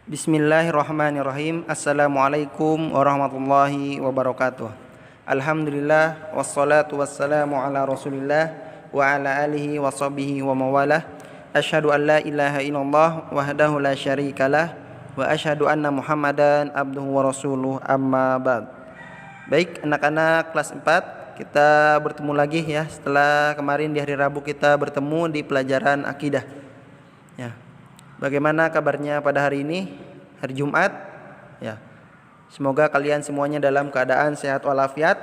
Bismillahirrahmanirrahim. Assalamualaikum warahmatullahi wabarakatuh. Alhamdulillah wassalatu wassalamu ala Rasulillah wa ala alihi wa sahbihi wa mawalah. Asyhadu an la ilaha illallah wahdahu la syarikalah wa asyhadu anna Muhammadan abduhu wa rasuluh, amma ba'd. Baik, anak-anak kelas 4, kita bertemu lagi ya setelah kemarin di hari Rabu kita bertemu di pelajaran akidah. Ya. Bagaimana kabarnya pada hari ini? Hari Jumat. Ya. Semoga kalian semuanya dalam keadaan sehat walafiat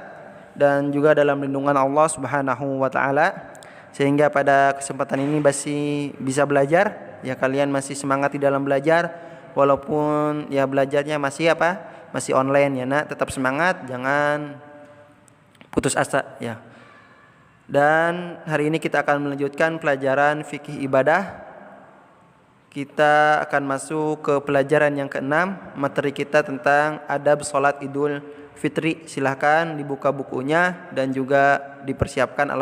dan juga dalam lindungan Allah Subhanahu wa taala, sehingga pada kesempatan ini masih bisa belajar. Ya, kalian masih semangat di dalam belajar walaupun ya belajarnya masih Masih online ya, Nak. Tetap semangat, jangan putus asa ya. Dan hari ini kita akan melanjutkan pelajaran fikih ibadah. Kita akan masuk ke pelajaran yang ke-6, materi kita tentang adab sholat Idul Fitri. Silahkan dibuka bukunya dan juga dipersiapkan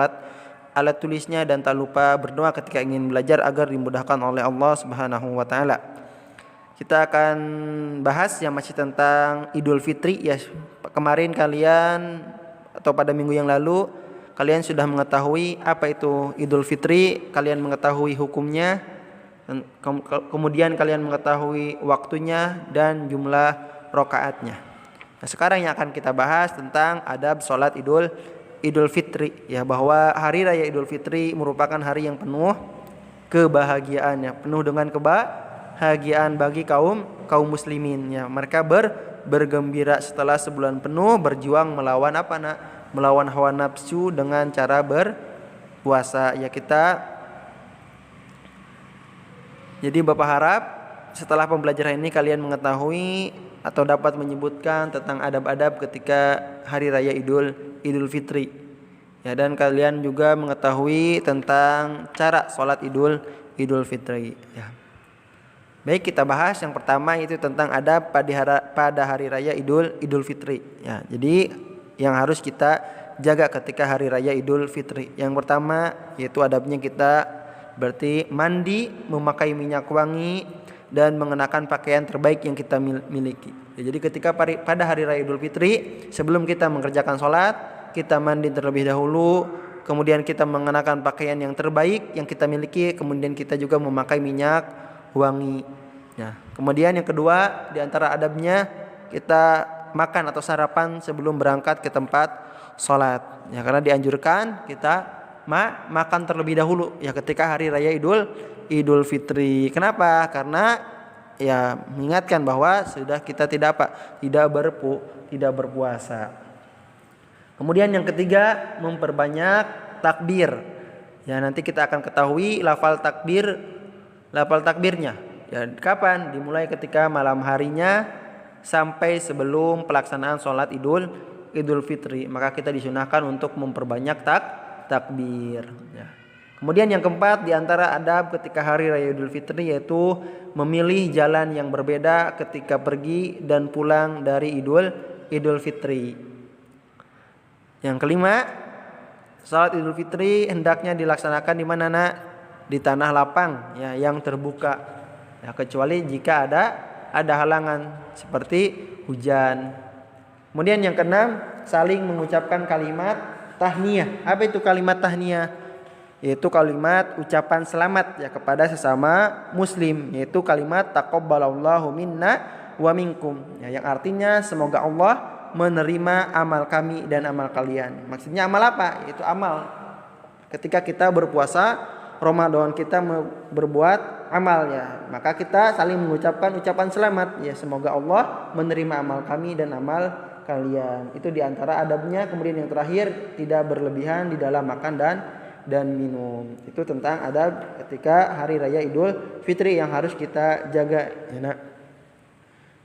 alat tulisnya, dan tak lupa berdoa ketika ingin belajar agar dimudahkan oleh Allah Subhanahu wa taala. Kita akan bahas yang masih tentang Idul Fitri ya. Kemarin kalian atau pada minggu yang lalu kalian sudah mengetahui apa itu Idul Fitri, kalian mengetahui hukumnya. Kemudian kalian mengetahui waktunya dan jumlah rakaatnya. Nah, sekarang yang akan kita bahas tentang adab sholat Idul Fitri ya, bahwa hari raya Idul Fitri merupakan hari yang penuh kebahagiaan ya, penuh dengan kebahagiaan bagi kaum muslimin ya. Mereka bergembira setelah sebulan penuh berjuang melawan melawan hawa nafsu dengan cara berpuasa ya. Jadi Bapak harap setelah pembelajaran ini kalian mengetahui atau dapat menyebutkan tentang adab-adab ketika hari raya Idul Fitri. Ya, dan kalian juga mengetahui tentang cara sholat Idul Fitri. Ya. Baik, kita bahas yang pertama itu tentang adab pada hari raya Idul Fitri. Ya, jadi yang harus kita jaga ketika hari raya Idul Fitri. Yang pertama yaitu adabnya kita berarti mandi, memakai minyak wangi, dan mengenakan pakaian terbaik yang kita miliki. Ya, jadi ketika pada hari raya Idul Fitri, sebelum kita mengerjakan sholat, kita mandi terlebih dahulu, kemudian kita mengenakan pakaian yang terbaik yang kita miliki, kemudian kita juga memakai minyak wangi. Ya, kemudian yang kedua di antara adabnya kita makan atau sarapan sebelum berangkat ke tempat sholat. Ya, karena dianjurkan kita makan terlebih dahulu ya ketika hari raya Idul Fitri. Kenapa? Karena ya mengingatkan bahwa sudah kita tidak berpuasa. Kemudian yang ketiga, memperbanyak takbir. Ya, nanti kita akan ketahui lafal takbirnya. Ya, kapan? Dimulai ketika malam harinya sampai sebelum pelaksanaan sholat Idul Fitri. Maka kita disunahkan untuk memperbanyak takbir ya. Kemudian yang keempat di antara adab ketika hari raya Idul Fitri yaitu memilih jalan yang berbeda ketika pergi dan pulang dari Idul Fitri. Yang kelima, salat Idul Fitri hendaknya dilaksanakan di mana, Nak? Di tanah lapang ya, yang terbuka ya, kecuali jika ada halangan seperti hujan. Kemudian yang keenam, saling mengucapkan kalimat tahniyah. Apa itu kalimat tahniyah? Yaitu kalimat ucapan selamat ya kepada sesama muslim, yaitu kalimat taqabbalallahu minna wa minkum ya, yang artinya semoga Allah menerima amal kami dan amal kalian. Maksudnya amal apa? Yaitu amal ketika kita berpuasa Ramadan, kita berbuat amal ya, maka kita saling mengucapkan ucapan selamat ya, semoga Allah menerima amal kami dan amal kalian. Itu diantara adabnya. Kemudian yang terakhir, tidak berlebihan di dalam makan dan minum. Itu tentang adab ketika hari raya Idul Fitri yang harus kita jaga ya, Nak.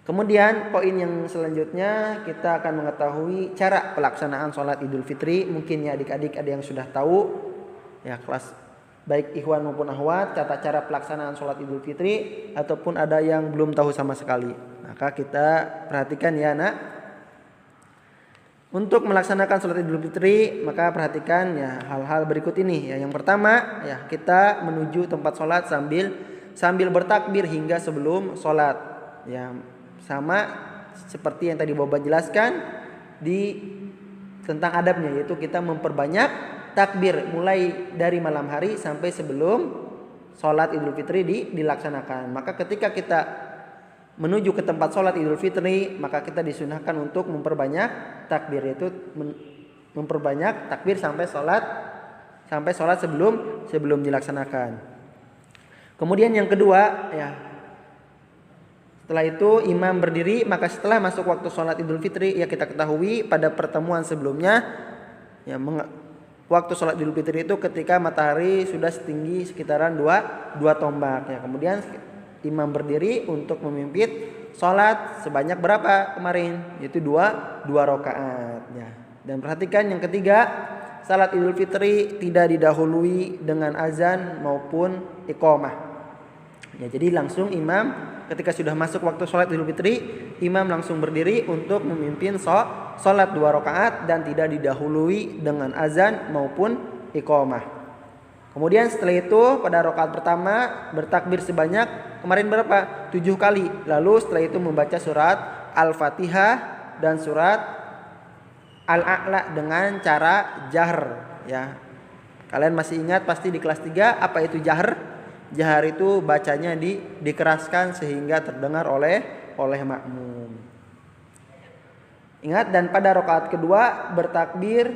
Kemudian poin yang selanjutnya kita akan mengetahui cara pelaksanaan sholat Idul Fitri. Mungkin ya adik-adik ada yang sudah tahu ya, kelas baik ikhwan maupun akhwat, tata cara pelaksanaan sholat Idul Fitri, ataupun ada yang belum tahu sama sekali. Maka kita perhatikan ya, Nak. Untuk melaksanakan sholat Idul Fitri, maka perhatikan ya hal-hal berikut ini ya. Yang pertama ya, kita menuju tempat sholat sambil bertakbir hingga sebelum sholat. Ya, sama seperti yang tadi Bapak jelaskan di tentang adabnya, yaitu kita memperbanyak takbir mulai dari malam hari sampai sebelum sholat Idul Fitri dilaksanakan. Maka ketika kita menuju ke tempat sholat Idul Fitri, maka kita disunahkan untuk memperbanyak takbir, yaitu memperbanyak takbir sampai sholat sebelum dilaksanakan. Kemudian yang kedua, ya, setelah itu imam berdiri, maka setelah masuk waktu sholat Idul Fitri, ya kita ketahui pada pertemuan sebelumnya, ya, waktu sholat Idul Fitri itu ketika matahari sudah setinggi sekitaran dua tombak. Ya, kemudian imam berdiri untuk memimpin sholat sebanyak berapa kemarin? Yaitu dua rakaat. Ya. Dan perhatikan yang ketiga, sholat Idul Fitri tidak didahului dengan azan maupun iqamah. Ya, jadi langsung imam ketika sudah masuk waktu sholat Idul Fitri, imam langsung berdiri untuk memimpin sholat 2 rakaat dan tidak didahului dengan azan maupun iqamah. Kemudian setelah itu pada rakaat pertama bertakbir sebanyak kemarin berapa? 7 kali. Lalu setelah itu membaca surat Al-Fatihah dan surat Al-A'la dengan cara jahr. Ya, kalian masih ingat pasti di kelas 3 apa itu jahr? Jahar itu bacanya dikeraskan sehingga terdengar oleh makmum. Ingat, dan pada rakaat kedua bertakbir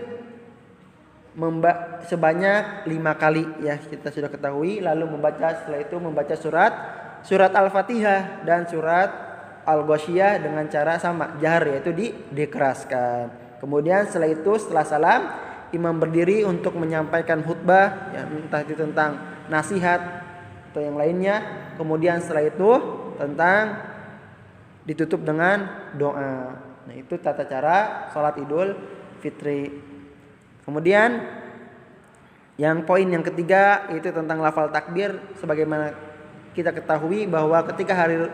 sebanyak 5 kali, ya kita sudah ketahui. Lalu setelah itu membaca surat Al-Fatihah dan surat Al-Ghasyiyah dengan cara sama jahar, yaitu dikeraskan. Kemudian setelah salam imam berdiri untuk menyampaikan khutbah, ya, entah itu tentang nasihat atau yang lainnya. Kemudian setelah itu tentang ditutup dengan doa. Nah, itu tata cara sholat Idul Fitri. Kemudian yang poin yang ketiga itu tentang lafal takbir. Sebagaimana kita ketahui bahwa ketika hari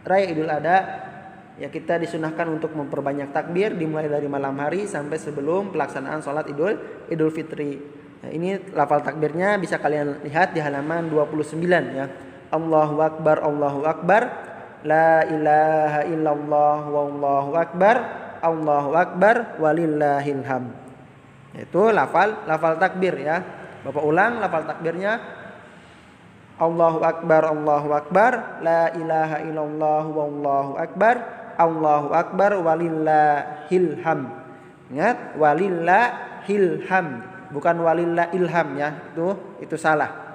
raya Idul Adha, ya kita disunahkan untuk memperbanyak takbir dimulai dari malam hari sampai sebelum pelaksanaan sholat Idul Fitri. Nah, ini lafal takbirnya bisa kalian lihat di halaman 29, ya. Allahu Akbar, Allahu Akbar, la ilaha illallah, wallahu akbar, Allahu Akbar, walillahil hamd. Itu lafal takbir, ya. Bapak ulang lafal takbirnya. Allahu Akbar, Allahu Akbar, la ilaha illallah, wallahu akbar, Allahu Akbar, walillahil hamd. Ingat, walillahil hamd, bukan walillah ilham, ya. Itu salah.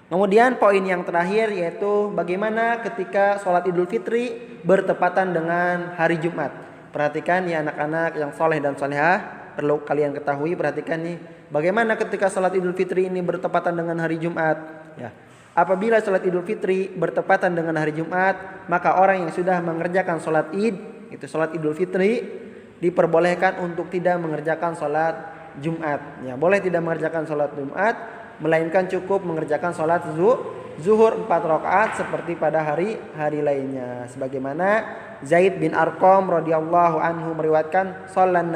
Kemudian poin yang terakhir yaitu bagaimana ketika sholat Idul Fitri bertepatan dengan hari Jumat. Perhatikan ya anak-anak yang soleh dan solehah, perlu kalian ketahui. Perhatikan nih, bagaimana ketika sholat Idul Fitri ini bertepatan dengan hari Jumat. Ya, apabila sholat Idul Fitri bertepatan dengan hari Jumat, maka orang yang sudah mengerjakan sholat Id, itu sholat Idul Fitri, diperbolehkan untuk tidak mengerjakan sholat Jumat. Ya, boleh tidak mengerjakan sholat Jumat, melainkan cukup mengerjakan sholat zuhur 4 rakaat seperti pada hari lainnya. Sebagaimana Zaid bin Arqam radhiyallahu anhu meriwayatkan, sallan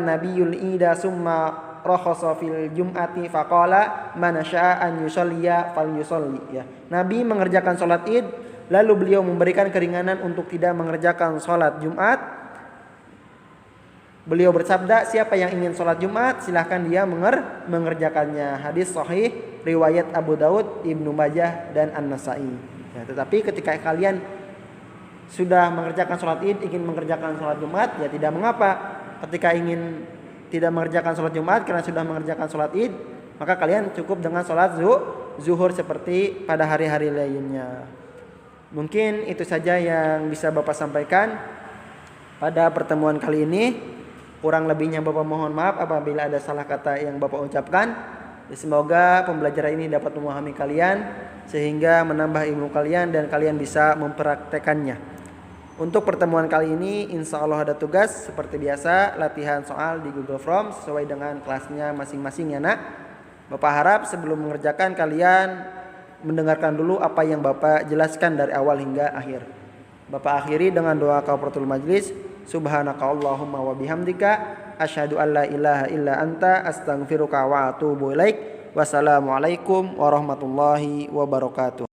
nabiyul ida summa rakhasa fil jum'ati faqala man syaa an yusalliya falyusalli. Ya, Nabi mengerjakan sholat Id, lalu beliau memberikan keringanan untuk tidak mengerjakan sholat Jumat. Beliau bersabda, siapa yang ingin sholat Jumat silahkan dia mengerjakannya. Hadis sahih riwayat Abu Daud, Ibnu Majah dan An-Nasai. Ya, tetapi ketika kalian sudah mengerjakan sholat Id, ingin mengerjakan sholat Jumat, ya tidak mengapa. Ketika ingin tidak mengerjakan sholat Jumat karena sudah mengerjakan sholat Id, maka kalian cukup dengan sholat zuhur seperti pada hari-hari lainnya. Mungkin itu saja yang bisa Bapak sampaikan pada pertemuan kali ini. Kurang lebihnya Bapak mohon maaf apabila ada salah kata yang Bapak ucapkan. Semoga pembelajaran ini dapat memahami kalian sehingga menambah ilmu kalian dan kalian bisa mempraktekannya. Untuk pertemuan kali ini insya Allah ada tugas seperti biasa, latihan soal di Google Form sesuai dengan kelasnya masing-masing, ya nak. Bapak harap sebelum mengerjakan kalian mendengarkan dulu apa yang Bapak jelaskan dari awal hingga akhir. Bapak akhiri dengan doa kafaratul majlis. Subhanaka Allahumma wa bihamdika asyhadu an la ilaha illa anta astaghfiruka wa atubu ilaik. Wassalamualaikum warahmatullahi wabarakatuh.